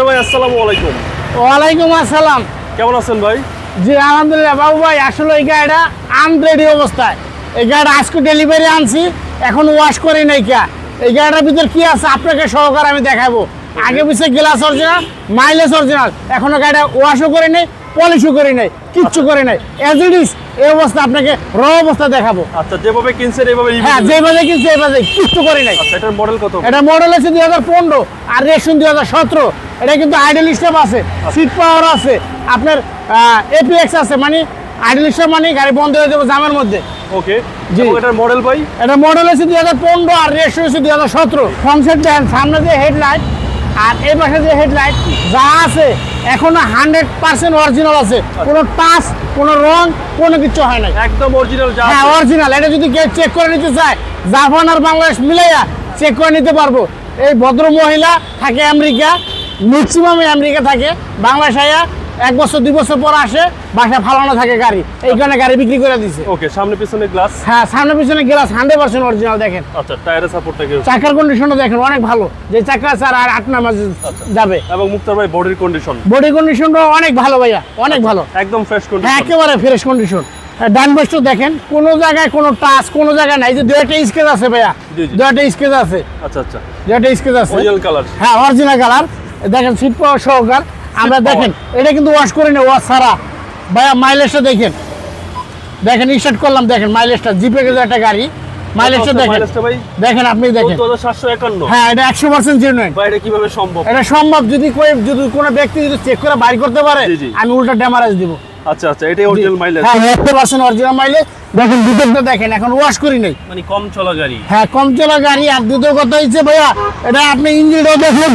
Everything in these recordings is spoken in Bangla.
ভাই আসসালামু আলাইকুম। ওয়ালাইকুম আসসালাম। কেমন আছেন ভাই? জি আলহামদুলিল্লাহ বাবু ভাই, আসলে এই গাড়িটা আনরেডি অবস্থায়, এই গাড়িটা আজকে ডেলিভারি আনছি, এখন ওয়াশ করি নাই। এই গাড়িটার ভিতর কি আছে আপনাকে সহকারে আমি দেখাবো। আগে পিছিয়ে গ্লাস অরিজিনাল, মাইলেজ অরিজিনাল, এখনো গাড়িটা ওয়াশও করি নাই, পলিশও করি নাই, কিচ্ছু করি নাই, এজ ইট ইজ এই অবস্থা আপনাকে র অবস্থা দেখাবো। আচ্ছা, যেভাবে কিনছেন এইভাবে হ্যাঁ, যেভাবে কিনছি এইভাবে, কিচ্ছু করি নাই। আচ্ছা, এটার মডেল কত? এটা মডেল আছে 2015 আর রেশন 2017। এটা কিন্তু আইডল স্টপ আছে, সিট পাওয়ার আছে, আপনার এপিএক্স আছে, মানে আইডল স্টপ মানে গাড়ি বন্ধ হয়ে যাবে জামের মধ্যে। ওকে জি। এটার মডেল ভাই? এটা মডেল আছে 2015 আর রেশন আছে 2017। ফ্রন্ট সাইড দেখেন, সামনে যে হেডলাইট আর এই পাশে যে হেডলাইট যা আছে এখনো 100% অরিজিনাল আছে, কোনো টাচ, কোনো রং, কোনো কিছু হয় নাই, একদম অরিজিনাল। যা হ্যাঁ অরিজিনাল। এটা যদি কেউ চেক করে নিতে চায়, জাপান আর বাংলাদেশ মিলাইয়া চেক করে নিতে পারবো। এই ভদ্র মহিলা থাকে আমেরিকা, ম্যাক্সিমাম আমেরিকা থাকে, বাংলাদেশ আয়া 1 বছর 2 বছর পর আসে, বাসা ফালানো থাকে গাড়ি, এই কারণে গাড়ি বিক্রি করে দিছে। ওকে, সামনে পিছনে গ্লাস? হ্যাঁ, সামনে পিছনে গ্লাস 100% অরিজিনাল। দেখেন আচ্ছা, টায়ারের সাপোর্টটা কি? চাকার কন্ডিশনও দেখেন অনেক ভালো, যে চাকা স্যার আর 8 নামাজে যাবে। এবং মুক্তার ভাই বডির কন্ডিশন? বডি কন্ডিশনটাও অনেক ভালো ভাইয়া, অনেক ভালো, একদম ফ্রেশ কন্ডিশন। হ্যাঁ একেবারে ফ্রেশ কন্ডিশন। ডান পাশটা দেখেন, কোনো জায়গায় কোনো টাচ, কোনো জায়গায় নাই। যে 2টা স্কেচ আছে ভাইয়া, 2টা স্কেচ আছে। আচ্ছা আচ্ছা, 2টা স্কেচ আছে, অরিজিনাল কালার। হ্যাঁ অরিজিনাল কালার। দেখেন সিট পাওয়ার সহকার। আমরা দেখেন এটা কিন্তু ওয়াশ করে নেই, ওয়াশ ছাড়া। ভাইয়া মাইলেজটা দেখেন, দেখেন স্টার্ট করলাম, দেখেন মাইলেজটা, জিপে গেছে একটা গাড়ি, মাইলেজটা দেখেন, দেখেন আপনি দেখেন 14751। হ্যাঁ, এটা 100% জেনুইন। ভাই এটা কিভাবে সম্ভব? এটা সম্ভব, যদি কোনো ব্যক্তি যদি চেক করে বাইর করতে পারে, আমি উল্টা ড্যামারেজ দিব। আচ্ছা আচ্ছা, এটাই অরিজিনাল মাইলেজ? হ্যাঁ 100% অরিজিনাল মাইলেজ। দেখেন দুধটা দেখেন, এখন ওয়াশ করি নাই, মানে কম চলা গাড়ি। হ্যাঁ কম চলা গাড়ি। আর দুধের কথা হচ্ছে ভাইয়া, এটা আপনি ইঞ্জিনটাও দেখলে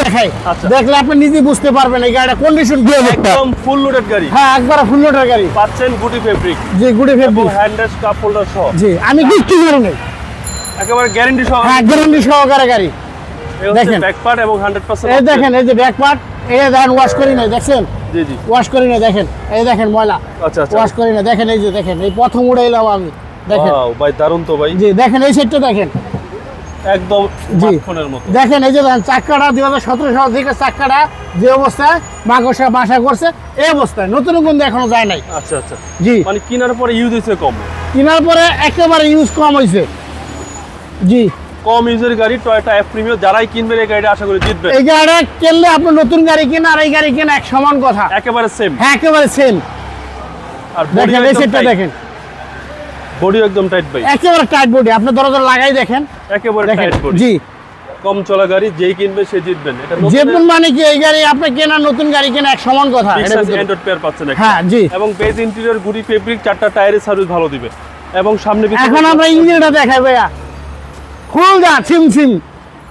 দেখায়, দেখলে আপনি নিজে বুঝতে পারবেন এই গাড়িটা কন্ডিশন কি হবে। একদম ফুল লোডেড গাড়ি। হ্যাঁ একবার ফুল লোডের গাড়ি পাচ্ছেন, গুটি ফেব্রিক। জি, গুটি ফেব্রিক, হ্যান্ডেস কাপ হোল্ডার সহ। জি, আমি কিচ্ছু করি নাই, একেবারে গ্যারান্টি সহ। হ্যাঁ গ্যারান্টি সহকারে গাড়ি। দেখেন ব্যাক পার্ট এবং 100% এই দেখেন, এই যে ব্যাক পার্ট, এই দেখেন ওয়াশ করি নাই, দেখছেন? জি জি, ওয়াশ করি না, দেখেন এই দেখেন ময়লা। আচ্ছা আচ্ছা, ওয়াশ করি না, দেখেন এই যে, দেখেন এই প্রথম উড়ে এলাম আমি, দেখেন। ওয়াও ভাই, দারুণ তো ভাই। জি দেখেন এই সাইডটা দেখেন, একদম জি ফোনের মতো। দেখেন এই যে দেখেন চাক্কাটা 2017 সাল থেকে চাক্কাটা যে অবস্থায় মাকড়সা বাসা করছে, এই অবস্থায়, নতুন গন্ধ এখনো যায় নাই। আচ্ছা আচ্ছা, জি মানে কেনার পরে ইউজ হয়েছে কম? কেনার পরে একেবারে ইউজ কম হয়েছে। জি, কম ইউজের গাড়ি টয়োটা এফ প্রিমিয়ার, যারাই কিনবেন এই গাড়িটা আশা করি জিতবে। এই গাড়িটা কিনলে আপনি নতুন গাড়ি কেনা আর এই গাড়ি কেনা এক সমান কথা, একেবারে সেম। হ্যাঁ একেবারে সেম। আর দেখেন এই সাইডটা দেখেন, বডি একদম টাইট ভাই, একেবারে টাইট বডি। আপনি দরজা লাগাই দেখেন, একেবারে দেখেন। Tight body. জি, কম চলা গাড়ি যেই কিনবে সে জিতবেন। এটা যেমন মানে কি, এই গাড়ি আপনি কেনা নতুন গাড়ি কেনা এক সমান কথা। অ্যান্ড্রয়েড পেয়ার পাচ্ছেন একটা। হ্যাঁ জি, এবং বেজ ইন্টেরিয়র, গুটি ফেব্রিক, 4টা টায়ারের সার্ভিস ভালো দিবে। এবং সামনে এখন আমরা ইঞ্জিনটা দেখাই ভাইয়া, খুল যা সিম সিম,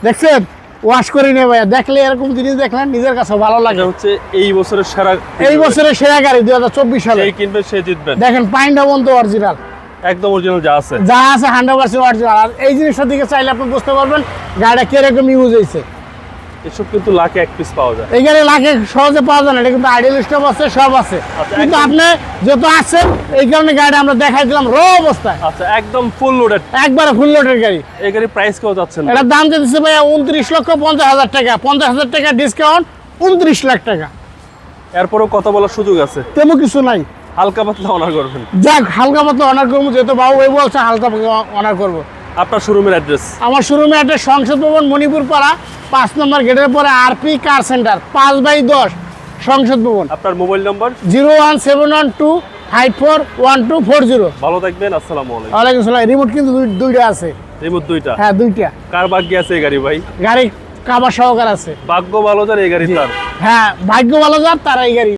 দেখছেন? ওয়াশ করে নে ভাইয়া, দেখলে এরকম জিনিস দেখলেন নিজের কাছে ভালো লাগে। হচ্ছে এই বছরের সেরা, এই বছরের সেরা গাড়ি 2024 সালে। যেই কিনবে সে জিতবেন। দেখেন পাইন্ডা বন্ধ অরিজিনাল, একদম অরিজিনাল যা আছে, 100% অরিজিনাল। আর এই জিনিসটার দিকে চাইলে আপনি বুঝতে পারবেন গাড়িটা কিরকম ইউজ হয়েছে। এসব কিন্তু লাখে 1 পিস পাওয়া যায়। এই গাড়ি লাখে সহজে পাওয়া যায় না, এটা কিন্তু আইডিয়াল স্টপ আছে, সব আছে। কিন্তু আপনি যেহেতু আসছেন এই কারণে গাড়িটা আমরা দেখাই দিলাম র অবস্থায়। আচ্ছা, একদম ফুল লোডেড, একবারে ফুল লোডের গাড়ি। এই গাড়ির প্রাইস কত যাচ্ছেন? এটার দাম দিচ্ছে ভাইয়া 29,50,000 টাকা, 50,000 টাকা ডিসকাউন্ট, 29 লাখ টাকা। এরপরও কথা বলার সুযোগ আছে, তেমন কিছু নাই, হালকা পাতলা অনার করবেন। যাক হালকা পাতলা অনার করবো, যেহেতু বাবু এই বলছে হালকা অনার করবো। আপনার শোরুমের অ্যাড্রেস? আমার শোরুমে একটা সংসদ ভবন, মণিপুর পাড়া, 5 নম্বর গেটের পরে আরপি কার সেন্টার, 5/10 সংসদ ভবন। আপনার মোবাইল নাম্বার? 01712541240। ভালো থাকবেন, আসসালামু আলাইকুম। ওয়ালাইকুম আসসালাম। রিমোট কিন্তু দুইটা আছে। রিমোট 2টা? হ্যাঁ 2টা। কার ভাগ্যে আছে এই গাড়ি ভাই? গাড়ি কাবার সহকার আছে। ভাগ্য ভালো যার এই গাড়ি তার। হ্যাঁ ভাগ্য ভালো যার তারা এই গাড়ি।